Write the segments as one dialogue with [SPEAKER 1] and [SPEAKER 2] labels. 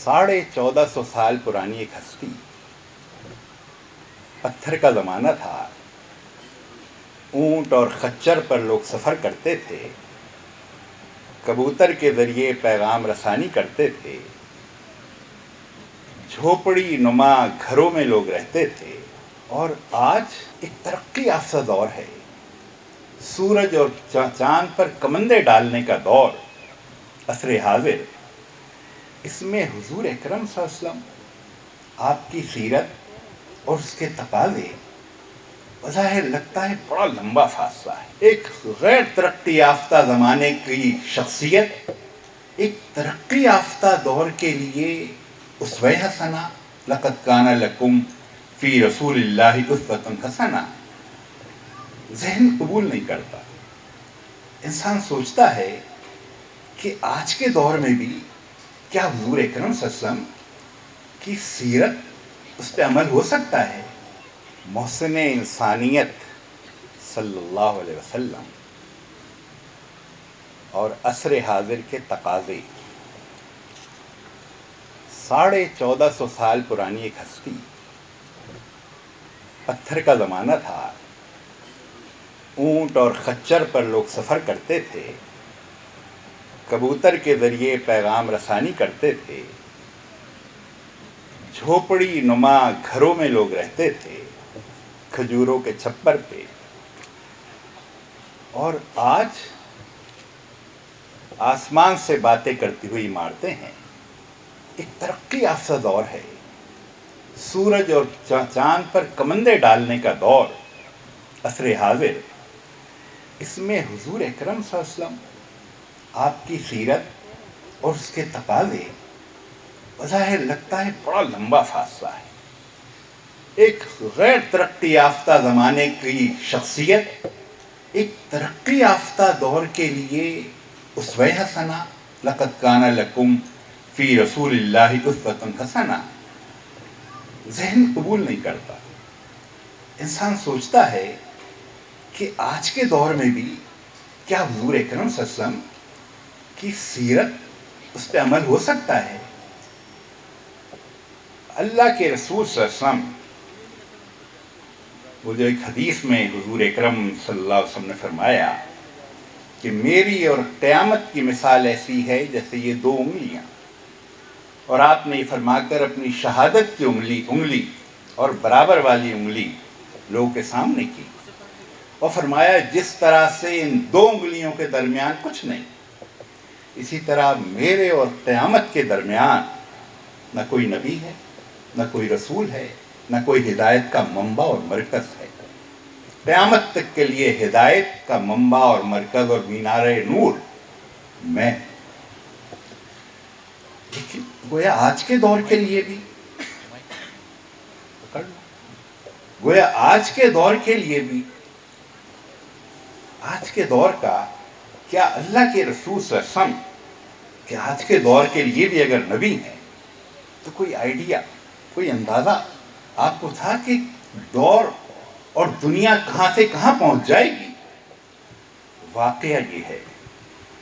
[SPEAKER 1] 1450 سال پرانی ایک ہستی، پتھر کا زمانہ تھا، اونٹ اور خچر پر لوگ سفر کرتے تھے، کبوتر کے ذریعے پیغام رسانی کرتے تھے، جھوپڑی نما گھروں میں لوگ رہتے تھے، اور آج ایک ترقی یافتہ دور ہے، سورج اور چاند پر کمندے ڈالنے کا دور، عصر حاضر۔ اس میں حضور اکرم صلی اللہ علیہ وسلم، آپ کی سیرت اور اس کے تقاضے، بظاہر لگتا ہے بڑا لمبا فاصلہ ہے۔ ایک غیر ترقی یافتہ زمانے کی شخصیت ایک ترقی یافتہ دور کے لیے اسوہ حسنہ، لقد کان لکم فی رسول اللہ اسوۃ حسنہ، ذہن قبول نہیں کرتا۔ انسان سوچتا ہے کہ آج کے دور میں بھی کیا حضور اکرم صلی اللہ علیہ وسلم کی سیرت اس پہ عمل ہو سکتا ہے؟ محسن انسانیت صلی اللہ علیہ وسلم اور عصر حاضر کے تقاضے۔ 1450 سال پرانی ایک ہستی، پتھر کا زمانہ تھا، اونٹ اور خچر پر لوگ سفر کرتے تھے، کبوتر کے ذریعے پیغام رسانی کرتے تھے، جھوپڑی نما گھروں میں لوگ رہتے تھے، کھجوروں کے چھپر پہ، اور آج آسمان سے باتیں کرتی ہوئی عمارتیں ہیں۔ ایک ترقی یافتہ دور ہے، سورج اور چاند پر کمندے ڈالنے کا دور، عصر حاضر۔ اس میں حضور اکرم صلی اللہ علیہ وسلم، آپ کی سیرت اور اس کے تقاضے، بظاہر لگتا ہے بڑا لمبا فاصلہ ہے۔ ایک غیر ترقی یافتہ زمانے کی شخصیت ایک ترقی یافتہ دور کے لیے اسوہ حسنہ، لقد کان لکم فی رسول اللہ اسوۃ حسنہ، ذہن قبول نہیں کرتا۔ انسان سوچتا ہے کہ آج کے دور میں بھی کیا حضور اکرم صلی اللہ علیہ وسلم کی سیرت اس پہ عمل ہو سکتا ہے؟ اللہ کے رسول صلی اللہ علیہ وسلم، وہ جو ایک حدیث میں حضور اکرم صلی اللہ علیہ وسلم نے فرمایا کہ میری اور قیامت کی مثال ایسی ہے جیسے یہ دو انگلیاں، اور آپ نے یہ فرما کر اپنی شہادت کی انگلی اور برابر والی انگلی لوگوں کے سامنے کی، اور فرمایا جس طرح سے ان دو انگلیوں کے درمیان کچھ نہیں، اسی طرح میرے اور قیامت کے درمیان نہ کوئی نبی ہے، نہ کوئی رسول ہے، نہ کوئی ہدایت کا منبع اور مرکز ہے۔ قیامت تک کے لیے ہدایت کا منبع اور مرکز اور مینار نور میں، لیکن گویا آج کے دور کے لیے بھی، گویا آج کے دور کے لیے بھی، آج کے دور کا کیا اللہ کے رسول صلی اللہ علیہ وسلم کہ آج کے دور کے لیے بھی اگر نبی ہیں تو کوئی آئیڈیا، کوئی اندازہ آپ کو تھا کہ دور اور دنیا کہاں سے کہاں پہنچ جائے گی؟ واقعہ یہ ہے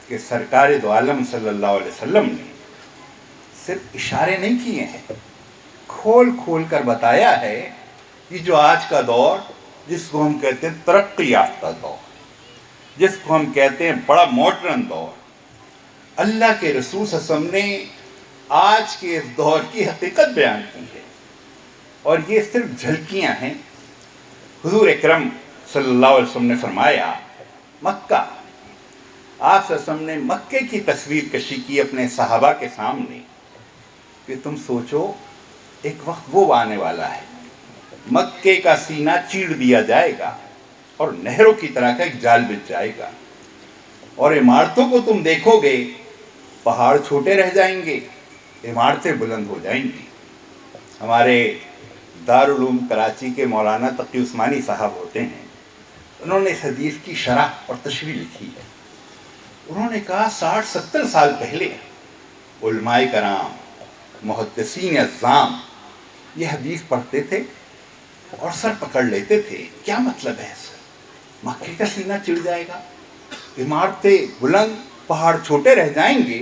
[SPEAKER 1] کہ سرکار دو عالم صلی اللہ علیہ وسلم نے صرف اشارے نہیں کیے ہیں، کھول کھول کر بتایا ہے کہ جو آج کا دور، جس کو ہم کہتے ہیں ترقی یافتہ دور، جس کو ہم کہتے ہیں بڑا ماڈرن دور، اللہ کے رسول صلی اللہ علیہ وسلم نے آج کے اس دور کی حقیقت بیان کی ہے، اور یہ صرف جھلکیاں ہیں۔ حضور اکرم صلی اللہ علیہ وسلم نے فرمایا، مکہ، آپ صلی اللہ علیہ وسلم نے مکے کی تصویر کشی کی اپنے صحابہ کے سامنے کہ تم سوچو ایک وقت وہ آنے والا ہے، مکے کا سینہ چیڑ دیا جائے گا اور نہروں کی طرح کا ایک جال بچھ جائے گا، اور عمارتوں کو تم دیکھو گے، پہاڑ چھوٹے رہ جائیں گے، عمارتیں بلند ہو جائیں گی۔ ہمارے دارالعلوم کراچی کے مولانا تقی عثمانی صاحب ہوتے ہیں، انہوں نے اس حدیث کی شرح اور تشریح لکھی ہے۔ انہوں نے کہا 60-70 سال پہلے علماء کرام، محدثین اعظام یہ حدیث پڑھتے تھے اور سر پکڑ لیتے تھے، کیا مطلب ہے سر؟ مکے کا سینہ چڑھ جائے گا، عمارتیں بلند، پہاڑ چھوٹے رہ جائیں گے،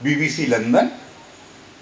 [SPEAKER 1] BBC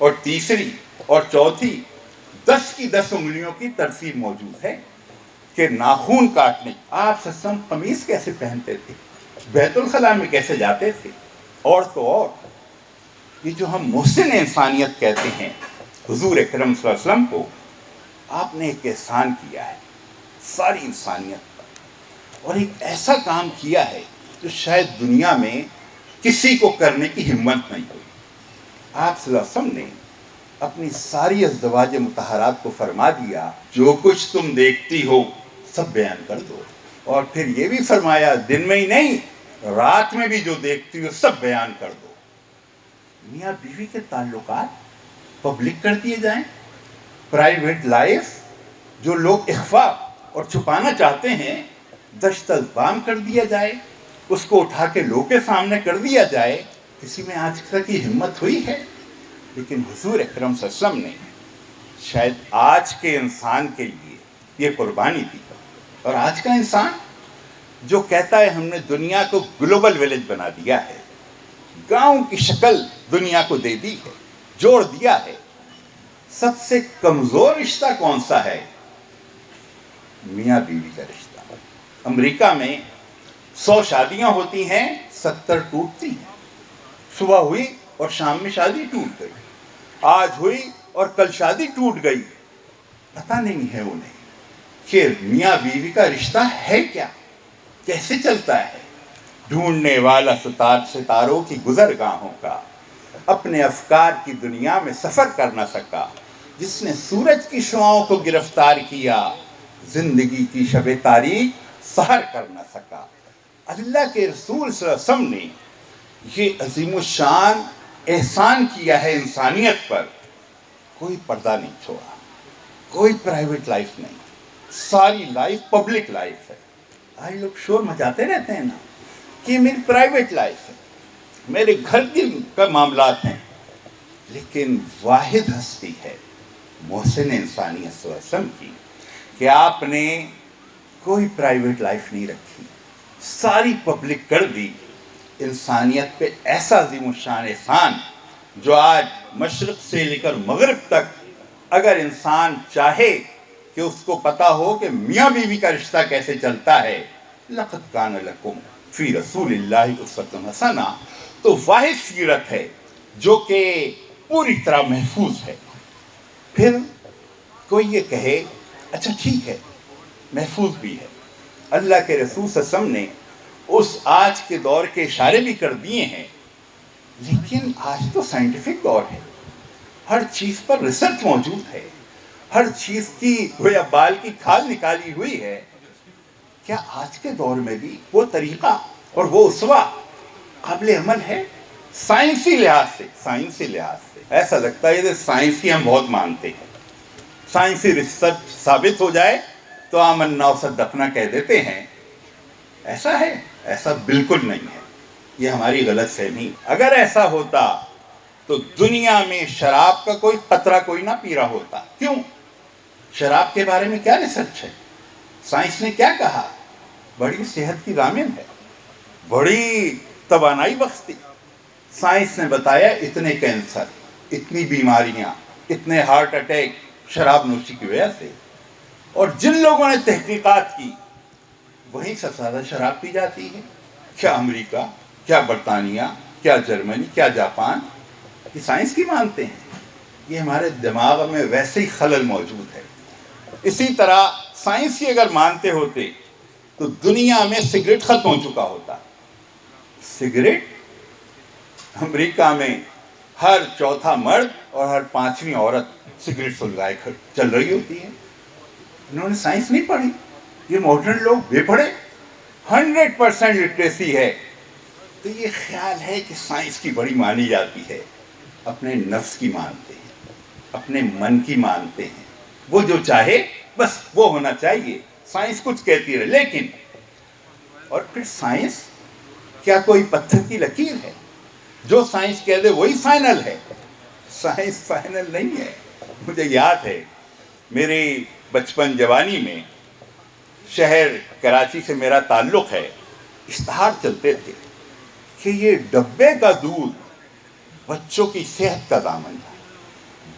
[SPEAKER 1] اور تیسری اور چوتھی 10 کی 10 انگلیوں کی ترتیب موجود ہے کہ ناخون کاٹنے. آپ سسم قمیص کیسے پہنتے تھے, بیت الخلاء میں کیسے جاتے تھے, اور تو اور یہ جو ہم محسن انسانیت کہتے ہیں حضور اکرم صلی اللہ علیہ وسلم کو, آپ نے ایک احسان کیا ہے ساری انسانیت پر, اور ایک ایسا کام کیا ہے جو شاید دنیا میں کسی کو کرنے کی ہمت نہیں ہوئی. آپ صلی اللہ علیہ وسلم نے اپنی ساری ازدواج مطہرات کو فرما دیا جو کچھ تم دیکھتی ہو سب بیان کر دو, اور پھر یہ بھی فرمایا دن میں ہی نہیں رات میں بھی جو دیکھتی ہو سب بیان کر دو. میاں بیوی کے تعلقات پبلک کر دیے جائیں, پرائیویٹ لائف جو لوگ اخفا اور چھپانا چاہتے ہیں دشت البام کر دیا جائے, اس کو اٹھا کے لوگ کے سامنے کر دیا جائے. کسی میں آج تک یہ ہمت ہوئی ہے؟ لیکن حضور اکرم صلی اللہ علیہ وسلم نے شاید آج کے انسان کے لیے یہ قربانی دی. اور آج کا انسان جو کہتا ہے ہم نے دنیا کو گلوبل ویلیج بنا دیا ہے, گاؤں کی شکل دنیا کو دے دی ہے, جوڑ دیا ہے, سب سے کمزور رشتہ کون سا ہے؟ میاں بیوی کا رشتہ. امریکہ میں 100 شادیاں ہوتی ہیں, 70 ٹوٹتی ہیں. صبح ہوئی اور شام میں شادی ٹوٹ گئی, آج ہوئی اور کل شادی ٹوٹ گئی. پتہ نہیں ہے انہیں کہ میاں بیوی کا رشتہ ہے کیا, کیسے چلتا ہے. ڈھونڈنے والا ستاروں کی گزرگاہوں کا اپنے افکار کی دنیا میں سفر کر نہ سکا, جس نے سورج کی شعاؤں کو گرفتار کیا زندگی کی شب تاریک سحر کر نہ سکا. اللہ کے رسول صلی اللہ علیہ وسلم نے یہ عظیم الشان احسان کیا ہے انسانیت پر. کوئی پردہ نہیں چھوڑا, کوئی پرائیویٹ لائف نہیں, ساری لائف پبلک لائف ہے. آج لوگ شور مچاتے رہتے ہیں نا کہ میری پرائیویٹ لائف ہے, میرے گھر کا معاملات ہیں, لیکن واحد ہستی ہے محسن انسانیت صلی اللہ علیہ وسلم کی کہ آپ نے کوئی پرائیویٹ لائف نہیں رکھی, ساری پبلک کر دی. انسانیت پہ ایسا عظیم الشان احسان جو آج مشرق سے لے کر مغرب تک اگر انسان چاہے کہ اس کو پتا ہو کہ میاں بیوی کا رشتہ کیسے چلتا ہے, لقد کان لکم فی رسول اللہ اسوۃ حسنہ, تو واحد سیرت ہے جو کہ پوری طرح محفوظ ہے. پھر کوئی یہ کہے اچھا ٹھیک ہے محفوظ بھی ہے, اللہ کے رسول صلی اللہ علیہ وسلم نے اس آج کے دور کے اشارے بھی کر دیے ہیں, لیکن آج تو سائنٹیفک دور ہے, ہر چیز پر ریسرچ موجود ہے, ہر چیز کی گویا بال کی کھال نکالی ہوئی ہے. کیا آج کے دور میں بھی وہ طریقہ اور وہ اسوہ قابل عمل ہے؟ سائنسی لحاظ سے ایسا لگتا ہے کہ سائنس کی ہم بہت مانتے ہیں, سائنسی ریسرچ ثابت ہو جائے تو آمنا وصدقنا کہہ دیتے ہیں. ایسا ہے؟ ایسا بالکل نہیں ہے, یہ ہماری غلط فہمی. اگر ایسا ہوتا تو دنیا میں شراب کا کوئی قطرہ کوئی نہ پی رہا ہوتا. کیوں؟ شراب کے بارے میں کیا ریسرچ ہے, سائنس نے کیا کہا؟ بڑی صحت کی ضامن ہے, بڑی توانائی بخشتی. سائنس نے بتایا اتنے کینسر, اتنی بیماریاں, اتنے ہارٹ اٹیک شراب نوشی کی وجہ سے. اور جن لوگوں نے تحقیقات کی وہیں سب سے زیادہ شراب پی جاتی ہے. کیا امریکہ, کیا برطانیہ, کیا جرمنی, کیا جاپان یہ سائنس کی مانتے ہیں؟ یہ ہمارے دماغ میں ویسے ہی خلل موجود ہے. اسی طرح سائنس کی اگر مانتے ہوتے تو دنیا میں سگریٹ ختم ہو چکا ہوتا. سگریٹ امریکہ میں ہر چوتھا مرد اور ہر 5ویں عورت سگریٹ سلگائے چل رہی ہوتی ہے. انہوں نے سائنس نہیں پڑھی, یہ ماڈرن لوگ بے پڑھے, 100% لٹریسی ہے. تو یہ خیال ہے کہ سائنس کی بڑی مانی جاتی ہے. اپنے نفس کی مانتے ہیں, اپنے من کی مانتے ہیں, وہ جو چاہے بس وہ ہونا چاہیے, سائنس کچھ کہتی رہے. لیکن اور پھر سائنس کیا کوئی پتھر کی لکیر ہے؟ جو سائنس کہہ دے وہی فائنل ہے. سائنس فائنل نہیں ہے. مجھے یاد ہے میری بچپن جوانی میں شہر کراچی سے میرا تعلق ہے, اشتہار چلتے تھے کہ یہ ڈبے کا دودھ بچوں کی صحت کا ضامن ہے.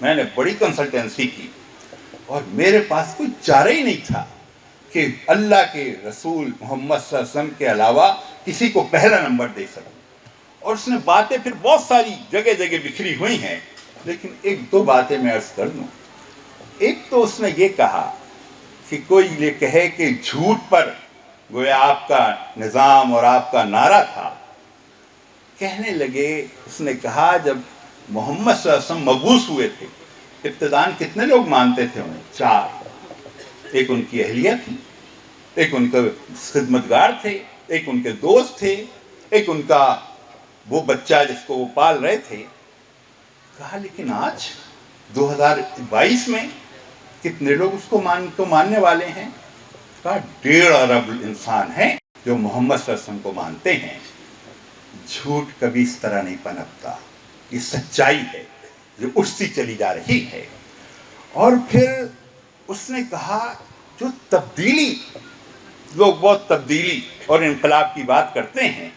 [SPEAKER 1] میں نے بڑی کنسلٹنسی کی اور میرے پاس کوئی چارہ ہی نہیں تھا کہ اللہ کے رسول محمد صلی اللہ علیہ وسلم کے علاوہ کسی کو پہلا نمبر دے سکوں. اور اس نے باتیں پھر بہت ساری جگہ جگہ بکھری ہوئی ہیں، لیکن ایک دو باتیں میں عرض کر دوں. ایک تو اس نے یہ کہا کہ کوئی یہ کہے کہ جھوٹ پر گویا آپ کا نظام اور آپ کا نعرہ تھا. کہنے لگے، اس نے کہا جب محمد صلی اللہ علیہ وسلم مبعوث ہوئے تھے، ابتداءً کتنے لوگ مانتے تھے انہیں؟ 4. ایک ان کی اہلیہ تھی، ایک ان کے خدمتگار تھے، ایک ان کے دوست تھے، ایک ان کا وہ بچہ جس کو وہ پال رہے تھے. کہا لیکن آج 2022 میں کتنے لوگ اس کو ماننے والے ہیں؟ کہا 1.5 ارب انسان ہیں جو محمد صلی اللہ علیہ وسلم کو مانتے ہیں. جھوٹ کبھی اس طرح نہیں پنپتا، یہ سچائی ہے جو اٹھتی چلی جا رہی ہے. اور پھر اس نے کہا جو تبدیلی، لوگ بہت تبدیلی اور انقلاب کی بات کرتے ہیں،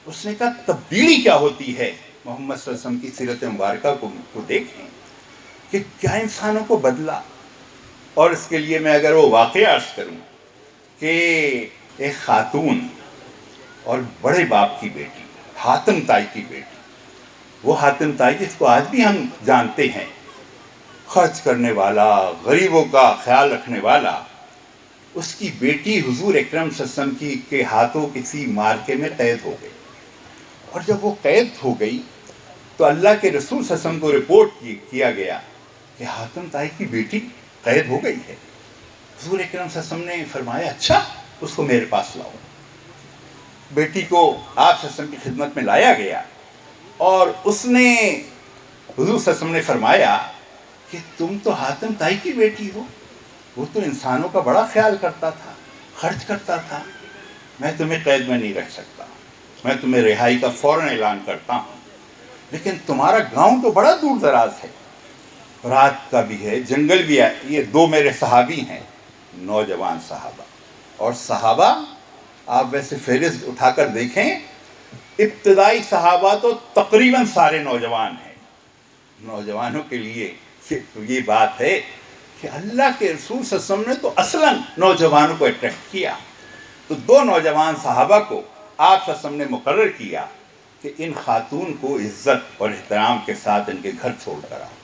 [SPEAKER 1] اس نے کہا تبدیلی کیا ہوتی ہے؟ محمد صلی اللہ علیہ وسلم کی سیرت مبارکہ کو دیکھیں کہ کیا انسانوں کو بدلا. اور اس کے لیے میں اگر وہ واقعہ عرض کروں کہ ایک خاتون اور بڑے باپ کی بیٹی، حاتم طائی کی بیٹی، وہ حاتم طائی جس کو آج بھی ہم جانتے ہیں، خرچ کرنے والا، غریبوں کا خیال رکھنے والا، اس کی بیٹی حضور اکرم صلی اللہ علیہ وسلم کے ہاتھوں کسی مارکے میں قید ہو گئی. اور جب وہ قید ہو گئی تو اللہ کے رسول صلی اللہ علیہ وسلم کو رپورٹ کیا گیا کہ حاتم طائی کی بیٹی قید ہو گئی ہے. حضور اکرم صلی اللہ علیہ وسلم نے فرمایا اچھا اس کو میرے پاس لاؤ. بیٹی کو آپ صلی اللہ علیہ وسلم کی خدمت میں لایا گیا اور اس نے حضور صلی اللہ علیہ وسلم نے فرمایا کہ تم تو حاتم طائی کی بیٹی ہو، وہ تو انسانوں کا بڑا خیال کرتا تھا، خرچ کرتا تھا. میں تمہیں قید میں نہیں رکھ سکتا، میں تمہیں رہائی کا فوراً اعلان کرتا ہوں، لیکن تمہارا گاؤں تو بڑا دور دراز ہے، رات کا بھی ہے، جنگل بھی ہے. یہ 2 میرے صحابی ہیں، نوجوان صحابہ. اور صحابہ آپ ویسے فہرست اٹھا کر دیکھیں، ابتدائی صحابہ تو تقریباً سارے نوجوان ہیں. نوجوانوں کے لیے یہ بات ہے کہ اللہ کے رسول صلی اللہ علیہ وسلم نے تو اصلاً نوجوانوں کو اٹریکٹ کیا. تو 2 نوجوان صحابہ کو آپ صلی اللہ علیہ وسلم نے مقرر کیا کہ ان خاتون کو عزت اور احترام کے ساتھ ان کے گھر چھوڑ کر آؤ.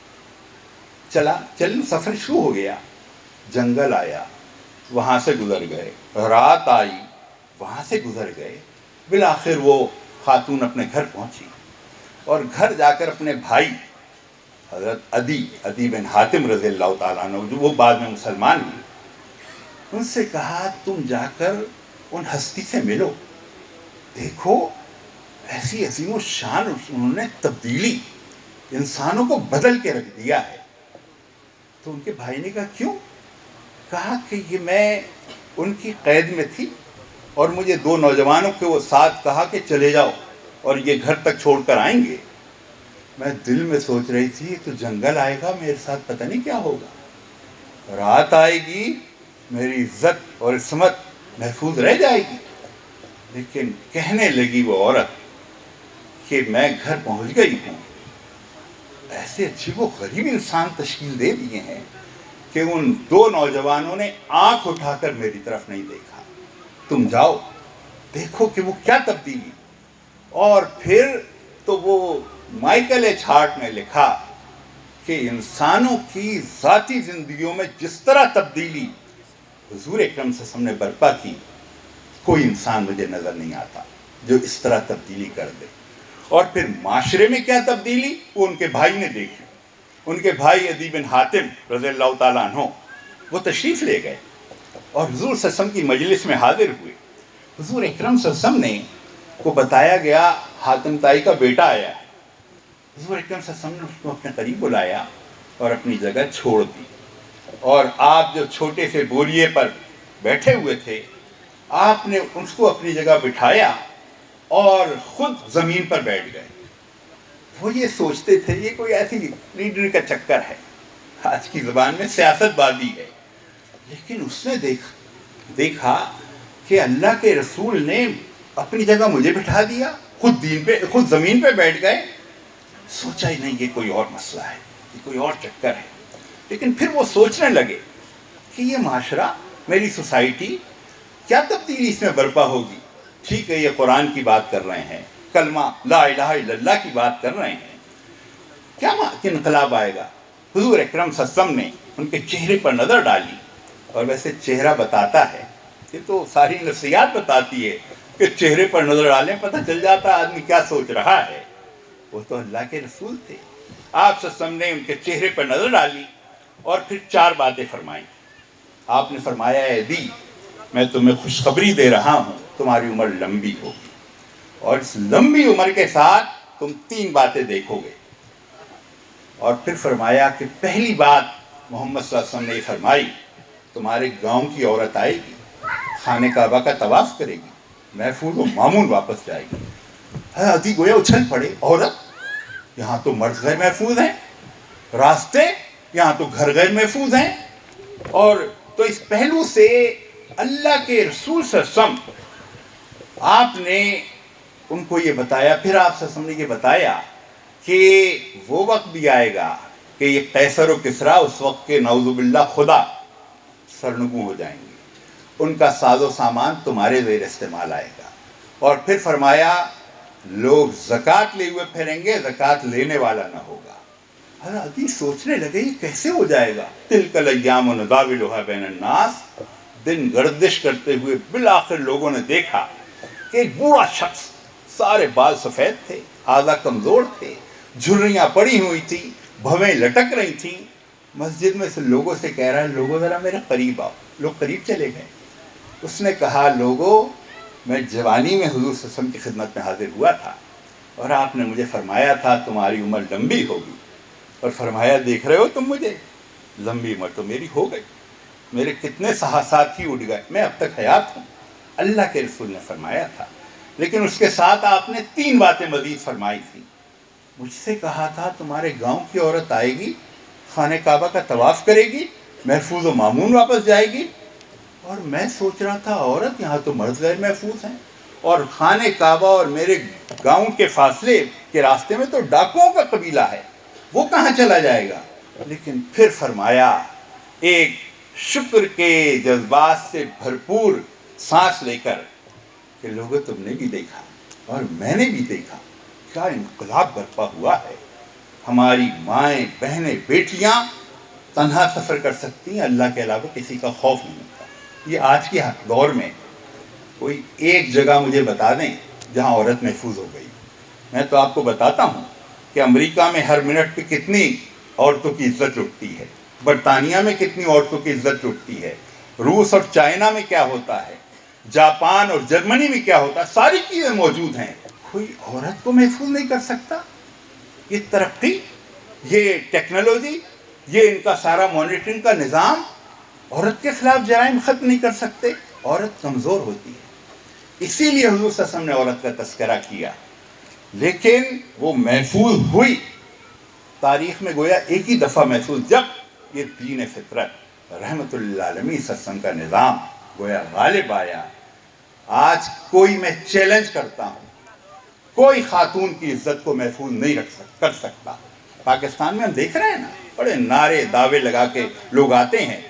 [SPEAKER 1] چلیں سفر شروع ہو گیا. جنگل آیا، وہاں سے گزر گئے، رات آئی، وہاں سے گزر گئے. بالآخر وہ خاتون اپنے گھر پہنچی اور گھر جا کر اپنے بھائی حضرت عدی بن حاتم رضی اللہ تعالیٰ عنہ، جو وہ بعد میں مسلمان ہوئے، ان سے کہا تم جا کر ان ہستی سے ملو، دیکھو ایسی عظیم الشان انہوں نے تبدیلی، انسانوں کو بدل کے رکھ دیا ہے. تو ان کے بھائی نے کہا کیوں؟ کہا کہ یہ میں ان کی قید میں تھی اور مجھے 2 نوجوانوں کے وہ ساتھ کہا کہ چلے جاؤ اور یہ گھر تک چھوڑ کر آئیں گے. میں دل میں سوچ رہی تھی تو جنگل آئے گا، میرے ساتھ پتہ نہیں کیا ہوگا، رات آئے گی، میری عزت اور عصمت محفوظ رہ جائے گی. لیکن کہنے لگی وہ عورت کہ میں گھر پہنچ گئی ہوں. ایسے عجیب و غریب انسان تشکیل دے دیے ہیں کہ ان 2 نوجوانوں نے آنکھ اٹھا کر میری طرف نہیں دیکھا. تم جاؤ دیکھو کہ وہ کیا تبدیلی. اور پھر تو وہ مائیکل ایچ ہارٹ نے لکھا کہ انسانوں کی ذاتی زندگیوں میں جس طرح تبدیلی حضور اکرم صلی اللہ علیہ وسلم نے برپا کی، کوئی انسان مجھے نظر نہیں آتا جو اس طرح تبدیلی کر دے. اور پھر معاشرے میں کیا تبدیلی وہ ان کے بھائی نے دیکھی. ان کے بھائی عدی بن حاتم رضی اللہ تعالیٰ عنہ وہ تشریف لے گئے اور حضور صلی اللہ علیہ وسلم کی مجلس میں حاضر ہوئے. حضور اکرم صلی اللہ علیہ وسلم نے کو بتایا گیا حاتم طائی کا بیٹا آیا ہے. حضور اکرم صلی اللہ علیہ وسلم نے اس کو اپنے قریب بلایا اور اپنی جگہ چھوڑ دی. اور آپ جو چھوٹے سے بوریے پر بیٹھے ہوئے تھے، آپ نے اس کو اپنی جگہ بٹھایا اور خود زمین پر بیٹھ گئے. وہ یہ سوچتے تھے یہ کوئی ایسی لیڈر کا چکر ہے، آج کی زبان میں سیاست بازی ہے. لیکن اس نے دیکھا کہ اللہ کے رسول نے اپنی جگہ مجھے بٹھا دیا، خود زمین پہ بیٹھ گئے. سوچا ہی نہیں یہ کوئی اور مسئلہ ہے. یہ کوئی اور چکر ہے. لیکن پھر وہ سوچنے لگے کہ یہ معاشرہ، میری سوسائٹی، کیا تبدیلی اس میں برپا ہوگی. ٹھیک ہے، یہ قرآن کی بات کر رہے ہیں، کلمہ لا الہ الا اللہ کی بات کر رہے ہیں، کیا انقلاب آئے گا. حضور اکرم صلی اللہ علیہ وسلم نے ان کے چہرے پر نظر ڈالی، اور ویسے چہرہ بتاتا ہے، یہ تو ساری نفسیات بتاتی ہے کہ چہرے پر نظر ڈالیں پتہ چل جاتا آدمی کیا سوچ رہا ہے. وہ تو اللہ کے رسول تھے. آپ صلی اللہ علیہ وسلم نے ان کے چہرے پر نظر ڈالی اور پھر 4 باتیں فرمائیں. آپ نے فرمایا، اے دی، میں تمہیں خوشخبری دے رہا ہوں، تمہاری عمر لمبی ہوگی، اور اس لمبی عمر کے ساتھ تم 3 باتیں دیکھو گے. اور پھر فرمایا کہ پہلی بات محمد صلی اللہ علیہ وسلم نے یہ فرمائی، تمہارے گاؤں کی عورت آئے گی، خانہ کعبہ کا طواف کرے گی، محفوظ و معمون واپس جائے گی. عدی گویا اچھل پڑے، عورت؟ یہاں تو مرد غیر محفوظ ہیں، راستے یہاں تو گھر غیر محفوظ ہیں. اور تو اس پہلو سے اللہ کے رسول صلی اللہ علیہ وسلم آپ نے ان کو یہ بتایا. پھر آپ صلی اللہ علیہ وسلم نے یہ بتایا کہ وہ وقت بھی آئے گا کہ یہ قیصر و کسریٰ اس وقت کے نعوذ باللہ خدا سرنگوں ہو جائیں گے، ان کا ساز و سامان تمہارے زیر استعمال آئے گا. اور پھر فرمایا لوگ زکوٰۃ لے ہوئے پھریں گے، زکوٰۃ لینے والا نہ ہوگا. حضرت سوچنے لگے یہ کیسے ہو جائے گا. تلک الایام نداولها بین الناس، دن گردش کرتے ہوئے بالآخر لوگوں نے دیکھا کہ ایک بوڑھا شخص، سارے بال سفید تھے، اعضاء کمزور تھے، جھریاں پڑی ہوئی تھیں، بھویں لٹک رہی تھیں، مسجد میں سے لوگوں سے کہہ رہا ہے لوگوں ذرا میرے قریب آؤ. لوگ قریب چلے گئے. اس نے کہا لوگوں، میں جوانی میں حضور صلی اللہ علیہ وسلم کی خدمت میں حاضر ہوا تھا، اور آپ نے مجھے فرمایا تھا تمہاری عمر لمبی ہوگی، اور فرمایا دیکھ رہے ہو تم مجھے، لمبی عمر تو میری ہو گئی، میرے کتنے ساتھی اٹھ گئے، میں اب تک حیات ہوں. اللہ کے رسول نے فرمایا تھا. لیکن اس کے ساتھ آپ نے 3 باتیں مزید فرمائی تھیں. مجھ سے کہا تھا تمہارے گاؤں کی عورت آئے گی، خانہ کعبہ کا طواف کرے گی، محفوظ و معمون واپس جائے گی. اور میں سوچ رہا تھا عورت، یہاں تو مرد غیر محفوظ ہیں، اور خانہ کعبہ اور میرے گاؤں کے فاصلے کے راستے میں تو ڈاکوؤں کا قبیلہ ہے، وہ کہاں چلا جائے گا. لیکن پھر فرمایا ایک شکر کے جذبات سے بھرپور سانس لے کر کہ لوگوں تم نے بھی دیکھا اور میں نے بھی دیکھا، کیا انقلاب برپا ہوا ہے. ہماری مائیں، بہنیں، بیٹیاں تنہا سفر کر سکتی ہیں، اللہ کے علاوہ کسی کا خوف نہیں ہوتا. یہ آج کے دور میں کوئی ایک جگہ مجھے بتا دیں جہاں عورت محفوظ ہو گئی. میں تو آپ کو بتاتا ہوں کہ امریکہ میں ہر منٹ پہ کتنی عورتوں کی عزت لٹتی ہے، برطانیہ میں کتنی عورتوں کی عزت لٹتی ہے، روس اور چائنا میں کیا ہوتا ہے، جاپان اور جرمنی میں کیا ہوتا ہے، ساری چیزیں موجود ہیں. کوئی عورت کو محفوظ نہیں کر سکتا. یہ ترقی، یہ ٹیکنالوجی، یہ ان کا سارا مانیٹرنگ کا نظام عورت کے خلاف جرائم ختم نہیں کر سکتے. عورت کمزور ہوتی ہے. اسی لیے حضور صلی اللہ علیہ وسلم نے عورت کا تذکرہ کیا. لیکن وہ محفوظ ہوئی تاریخ میں گویا ایک ہی دفعہ محفوظ، جب یہ دین فطرت رحمت اللہ عالمین صلی اللہ علیہ وسلم کا نظام گویا غالب آیا. آج کوئی، میں چیلنج کرتا ہوں، کوئی خاتون کی عزت کو محفوظ نہیں کر سکتا. پاکستان میں ہم دیکھ رہے ہیں نا، بڑے نعرے دعوے لگا کے لوگ آتے ہیں.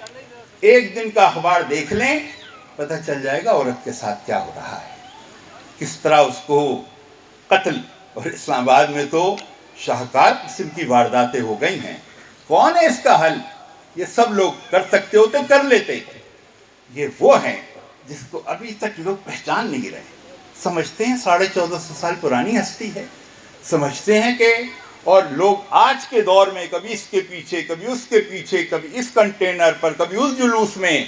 [SPEAKER 1] ایک دن کا اخبار دیکھ لیں، پتہ چل جائے گا عورت کے ساتھ کیا ہو رہا ہے، کس طرح اس کو قتل. اور اسلام آباد میں تو شاہکار قسم کی وارداتیں ہو گئی ہیں. کون ہے اس کا حل؟ یہ سب لوگ کر سکتے ہوتے کر لیتے. یہ وہ ہیں جس کو ابھی تک لوگ پہچان نہیں رہے. سمجھتے ہیں 1450 سال پرانی ہستی ہے، سمجھتے ہیں کہ، اور لوگ آج کے دور میں کبھی اس کے پیچھے، کبھی اس کے پیچھے، کبھی اس کنٹینر پر، کبھی اس جلوس میں.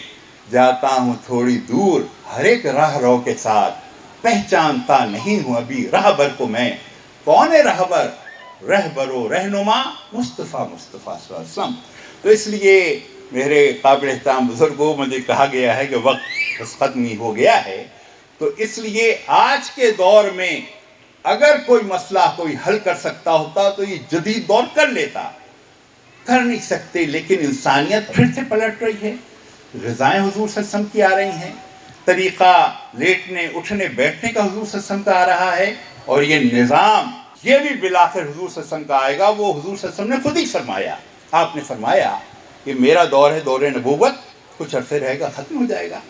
[SPEAKER 1] جاتا ہوں تھوڑی دور ہر ایک راہ رو کے ساتھ، پہچانتا نہیں ہوں ابھی راہبر کو میں. کون ہے راہبر؟ رہبر و رہنما مصطفیٰ صلی اللہ علیہ وسلم. تو اس لیے میرے قابل احترام بزرگوں، مجھے کہا گیا ہے کہ وقت بس ختم ہی ہو گیا ہے، تو اس لیے آج کے دور میں اگر کوئی مسئلہ کوئی حل کر سکتا ہوتا تو یہ جدید دور کر لیتا. کر نہیں سکتے. لیکن انسانیت پھر سے پلٹ رہی ہے. غذائیں حضور صلی اللہ علیہ وسلم کی آ رہی ہیں، طریقہ لیٹنے اٹھنے بیٹھنے کا حضور صلی اللہ علیہ وسلم کا آ رہا ہے، اور یہ نظام یہ بھی بالآخر حضور صلی اللہ علیہ وسلم کا آئے گا. وہ حضور صلی اللہ علیہ وسلم نے خود ہی فرمایا. آپ نے فرمایا کہ میرا دور ہے دور نبوت، کچھ عرصے رہے گا ختم ہو جائے گا.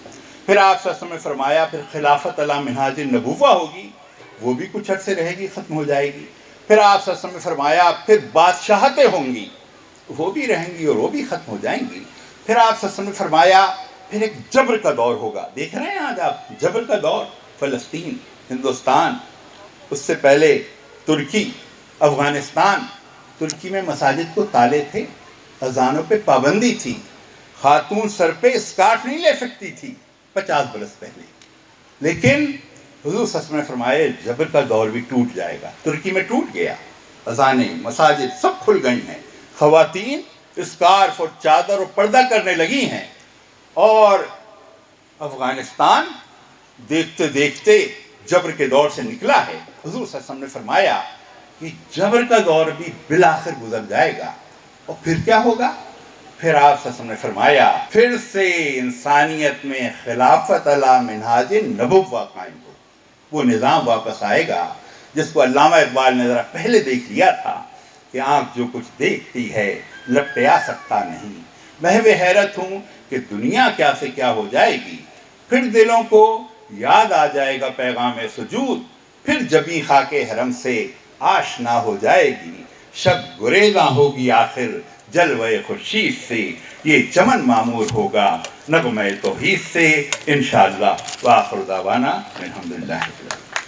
[SPEAKER 1] پھر آپ صلی اللہ علیہ وسلم نے فرمایا پھر خلافت علی منہاج النبوہ ہوگی، وہ بھی کچھ عرصے رہے گی، ختم ہو جائے گی. پھر آپ صلی اللہ علیہ وسلم نے فرمایا پھر بادشاہتیں ہوں گی، وہ بھی رہیں گی اور وہ بھی ختم ہو جائیں گی. پھر آپ صلی اللہ علیہ وسلم نے فرمایا پھر ایک جبر کا دور ہوگا. دیکھ رہے ہیں آج آپ جبر کا دور، فلسطین، ہندوستان، اس سے پہلے ترکی، افغانستان. ترکی میں مساجد کو تالے تھے، اذانوں پہ پابندی تھی، خاتون سر پہ اسکارف نہیں لے سکتی تھی 50 برس پہلے. لیکن حضور صلی اللہ علیہ وسلم نے فرمایا جبر کا دور بھی ٹوٹ جائے گا. ترکی میں ٹوٹ گیا، اذانیں، مساجد سب کھل گئی ہیں، خواتین اسکارف اور چادر اور پردہ کرنے لگی ہیں. اور افغانستان دیکھتے دیکھتے جبر کے دور سے نکلا ہے. حضور صلی اللہ علیہ وسلم نے فرمایا کہ جبر کا دور بھی بالآخر گزر جائے گا. اور پھر کیا ہوگا؟ پھر آپ صلی اللہ علیہ وسلم نے فرمایا پھر سے انسانیت میں خلافت علی منہاج نبوہ قائم ہو. وہ نظام واپس آئے گا جس کو علامہ اقبال نے ذرا پہلے دیکھ لیا تھا کہ آنکھ جو کچھ دیکھتی ہے لپٹے آ سکتا نہیں. محو حیرت ہوں کہ دنیا کیا سے کیا ہو جائے گی. پھر دلوں کو یاد آ جائے گا پیغام سجود، پھر جبیں خاک حرم سے آشنا ہو جائے گی. شب گریزاں ہوگی آخر جلوہ خورشید سے، یہ چمن معمور ہوگا نغمہ توحید سے انشاءاللہ. وآخر دعوانا الحمدللہ.